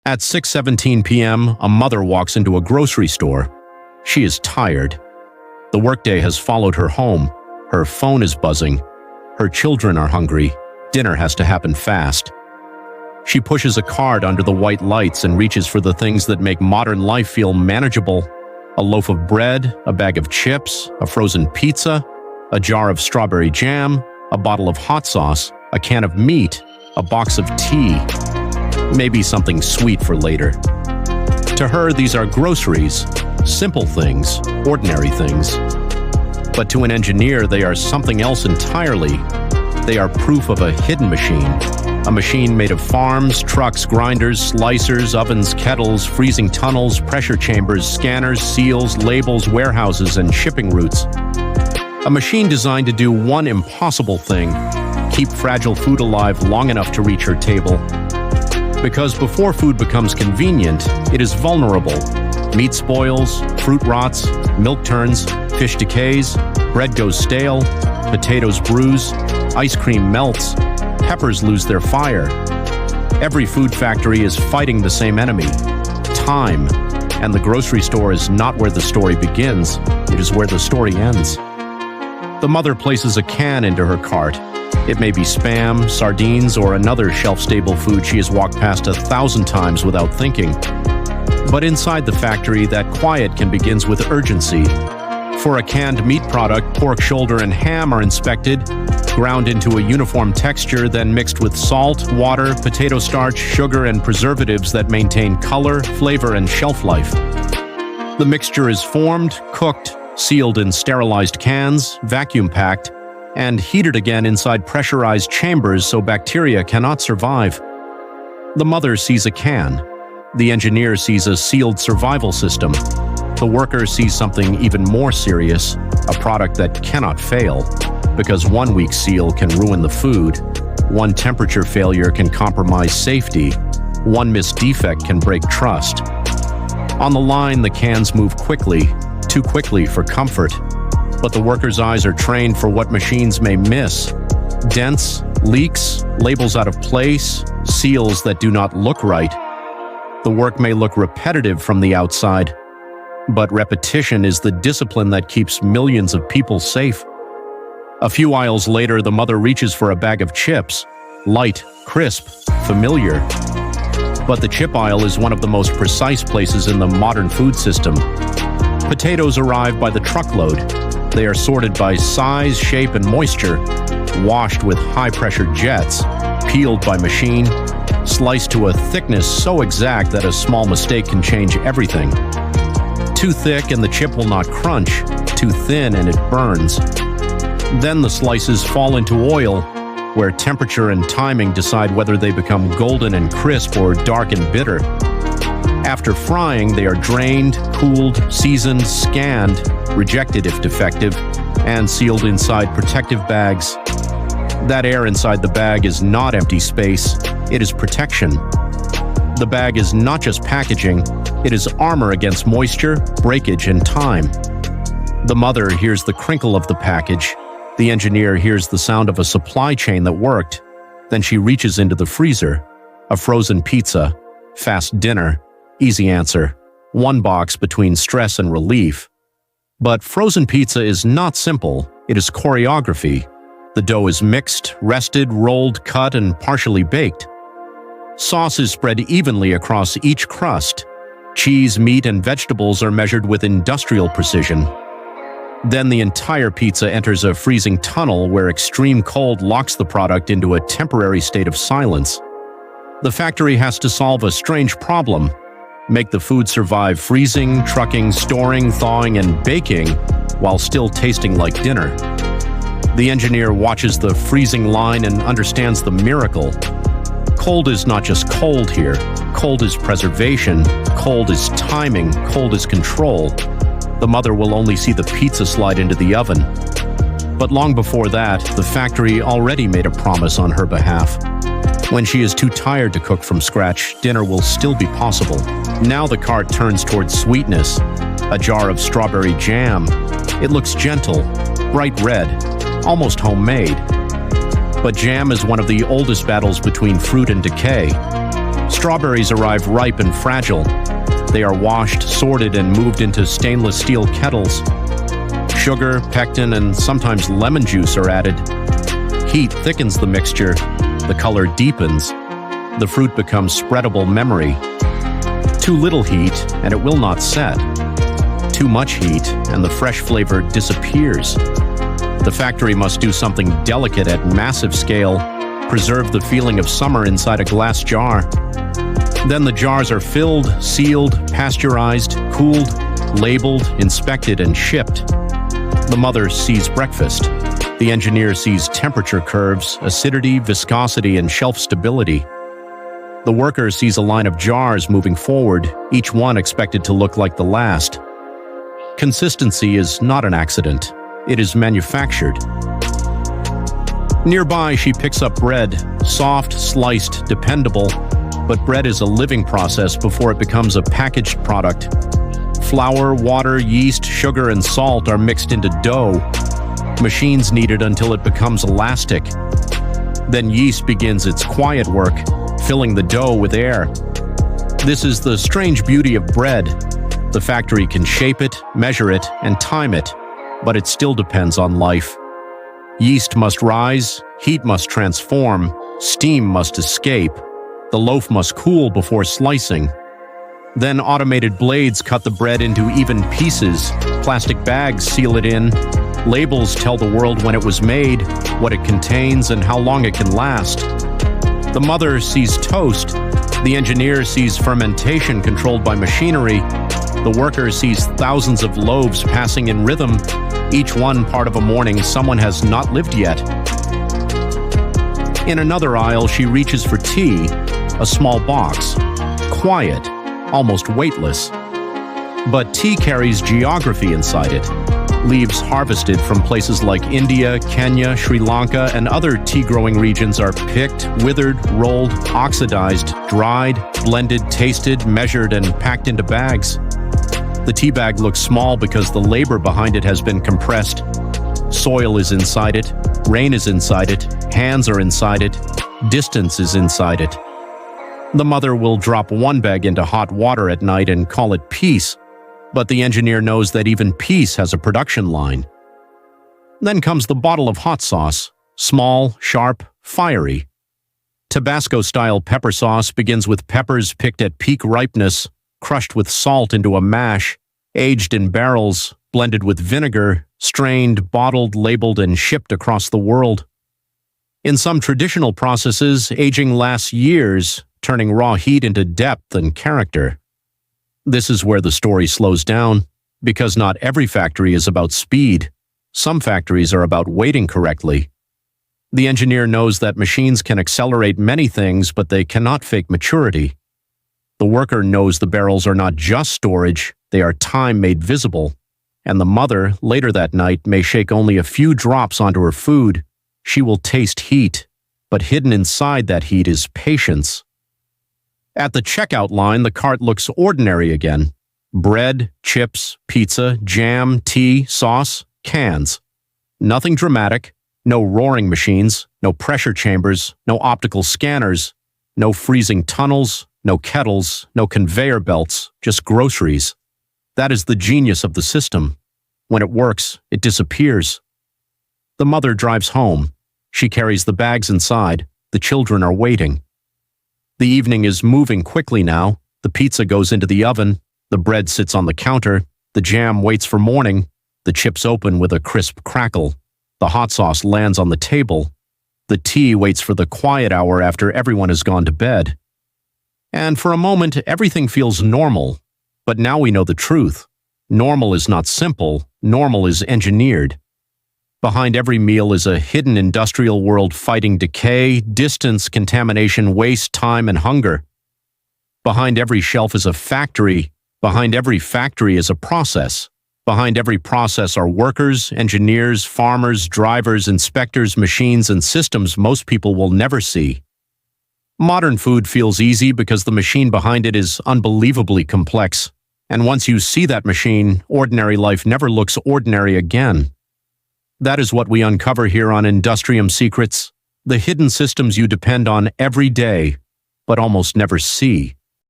At 6:17 p.m., a mother walks into a grocery store. She is tired. The workday has followed her home. Her phone is buzzing. Her children are hungry. Dinner has to happen fast. She pushes a cart under the white lights and reaches for the things that make modern life feel manageable. A loaf of bread, a bag of chips, a frozen pizza, a jar of strawberry jam, a bottle of hot sauce, a can of meat, a box of tea. Maybe something sweet for later. To her, these are groceries, simple things, ordinary things. But to an engineer, they are something else entirely. They are proof of a hidden machine. A machine made of farms, trucks, grinders, slicers, ovens, kettles, freezing tunnels, pressure chambers, scanners, seals, labels, warehouses, and shipping routes. A machine designed to do one impossible thing: keep fragile food alive long enough to reach her table. Because before food becomes convenient, it is vulnerable. Meat spoils, fruit rots, milk turns, fish decays, bread goes stale, potatoes bruise, ice cream melts, peppers lose their fire. Every food factory is fighting the same enemy: time. And the grocery store is not where the story begins, it is where the story ends. The mother places a can into her cart. It may be Spam, sardines, or another shelf-stable food she has walked past 1,000 times without thinking. But inside the factory, that quiet can begin with urgency. For a canned meat product, pork shoulder and ham are inspected, ground into a uniform texture, then mixed with salt, water, potato starch, sugar, and preservatives that maintain color, flavor, and shelf life. The mixture is formed, cooked, sealed in sterilized cans, vacuum-packed, and heated again inside pressurized chambers so bacteria cannot survive. The mother sees a can. The engineer sees a sealed survival system. The worker sees something even more serious, a product that cannot fail, because one weak seal can ruin the food, one temperature failure can compromise safety, one missed defect can break trust. On the line, the cans move quickly, too quickly for comfort. But the workers' eyes are trained for what machines may miss: dents, leaks, labels out of place, seals that do not look right. The work may look repetitive from the outside, but repetition is the discipline that keeps millions of people safe. A few aisles later, the mother reaches for a bag of chips, light, crisp, familiar. But the chip aisle is one of the most precise places in the modern food system. Potatoes arrive by the truckload. They are sorted by size, shape, and moisture, washed with high-pressure jets, peeled by machine, sliced to a thickness so exact that a small mistake can change everything. Too thick and the chip will not crunch, too thin and it burns. Then the slices fall into oil, where temperature and timing decide whether they become golden and crisp or dark and bitter. After frying, they are drained, cooled, seasoned, scanned, rejected if defective, and sealed inside protective bags. That air inside the bag is not empty space, it is protection. The bag is not just packaging, it is armor against moisture, breakage, and time. The mother hears the crinkle of the package. The engineer hears the sound of a supply chain that worked. Then she reaches into the freezer. A frozen pizza, fast dinner, easy answer. One box between stress and relief. But frozen pizza is not simple, it is choreography. The dough is mixed, rested, rolled, cut, and partially baked. Sauce is spread evenly across each crust. Cheese, meat, and vegetables are measured with industrial precision. Then the entire pizza enters a freezing tunnel where extreme cold locks the product into a temporary state of silence. The factory has to solve a strange problem: make the food survive freezing, trucking, storing, thawing, and baking while still tasting like dinner. The engineer watches the freezing line and understands the miracle. Cold is not just cold here. Cold is preservation. Cold is timing. Cold is control. The mother will only see the pizza slide into the oven. But long before that, the factory already made a promise on her behalf. When she is too tired to cook from scratch, dinner will still be possible. Now the cart turns towards sweetness. A jar of strawberry jam. It looks gentle, bright red, almost homemade. But jam is one of the oldest battles between fruit and decay. Strawberries arrive ripe and fragile. They are washed, sorted, and moved into stainless steel kettles. Sugar, pectin, and sometimes lemon juice are added. Heat thickens the mixture. The color deepens. The fruit becomes spreadable memory. Too little heat, and it will not set. Too much heat, and the fresh flavor disappears. The factory must do something delicate at massive scale, preserve the feeling of summer inside a glass jar. Then the jars are filled, sealed, pasteurized, cooled, labeled, inspected, and shipped. The mother sees breakfast. The engineer sees temperature curves, acidity, viscosity, and shelf stability. The worker sees a line of jars moving forward, each one expected to look like the last. Consistency is not an accident. It is manufactured. Nearby, she picks up bread, soft, sliced, dependable, but bread is a living process before it becomes a packaged product. Flour, water, yeast, sugar, and salt are mixed into dough. Machines knead it until it becomes elastic. Then yeast begins its quiet work, filling the dough with air. This is the strange beauty of bread. The factory can shape it, measure it, and time it, but it still depends on life. Yeast must rise, heat must transform, steam must escape. The loaf must cool before slicing. Then automated blades cut the bread into even pieces. Plastic bags seal it in. Labels tell the world when it was made, what it contains, and how long it can last. The mother sees toast. The engineer sees fermentation controlled by machinery. The worker sees thousands of loaves passing in rhythm, each one part of a morning someone has not lived yet. In another aisle, she reaches for tea, a small box, quiet, almost weightless. But tea carries geography inside it. Leaves harvested from places like India, Kenya, Sri Lanka, and other tea-growing regions are picked, withered, rolled, oxidized, dried, blended, tasted, measured, and packed into bags. The tea bag looks small because the labor behind it has been compressed. Soil is inside it, rain is inside it, hands are inside it, distance is inside it. The mother will drop one bag into hot water at night and call it peace, but the engineer knows that even peace has a production line. Then comes the bottle of hot sauce, small, sharp, fiery. Tabasco-style pepper sauce begins with peppers picked at peak ripeness, crushed with salt into a mash, aged in barrels, blended with vinegar, strained, bottled, labeled, and shipped across the world. In some traditional processes, aging lasts years, turning raw heat into depth and character. This is where the story slows down, because not every factory is about speed. Some factories are about waiting correctly. The engineer knows that machines can accelerate many things, but they cannot fake maturity. The worker knows the barrels are not just storage, they are time made visible. And the mother, later that night, may shake only a few drops onto her food. She will taste heat, but hidden inside that heat is patience. At the checkout line, the cart looks ordinary again. Bread, chips, pizza, jam, tea, sauce, cans. Nothing dramatic, no roaring machines, no pressure chambers, no optical scanners, no freezing tunnels, no kettles, no conveyor belts, just groceries. That is the genius of the system. When it works, it disappears. The mother drives home. She carries the bags inside. The children are waiting. The evening is moving quickly now. The pizza goes into the oven. The bread sits on the counter. The jam waits for morning. The chips open with a crisp crackle. The hot sauce lands on the table. The tea waits for the quiet hour after everyone has gone to bed. And for a moment, everything feels normal. But now we know the truth. Normal is not simple. Normal is engineered. Behind every meal is a hidden industrial world fighting decay, distance, contamination, waste, time, and hunger. Behind every shelf is a factory. Behind every factory is a process. Behind every process are workers, engineers, farmers, drivers, inspectors, machines, and systems most people will never see. Modern food feels easy because the machine behind it is unbelievably complex. And once you see that machine, ordinary life never looks ordinary again. That is what we uncover here on Industrium Secrets, the hidden systems you depend on every day, but almost never see.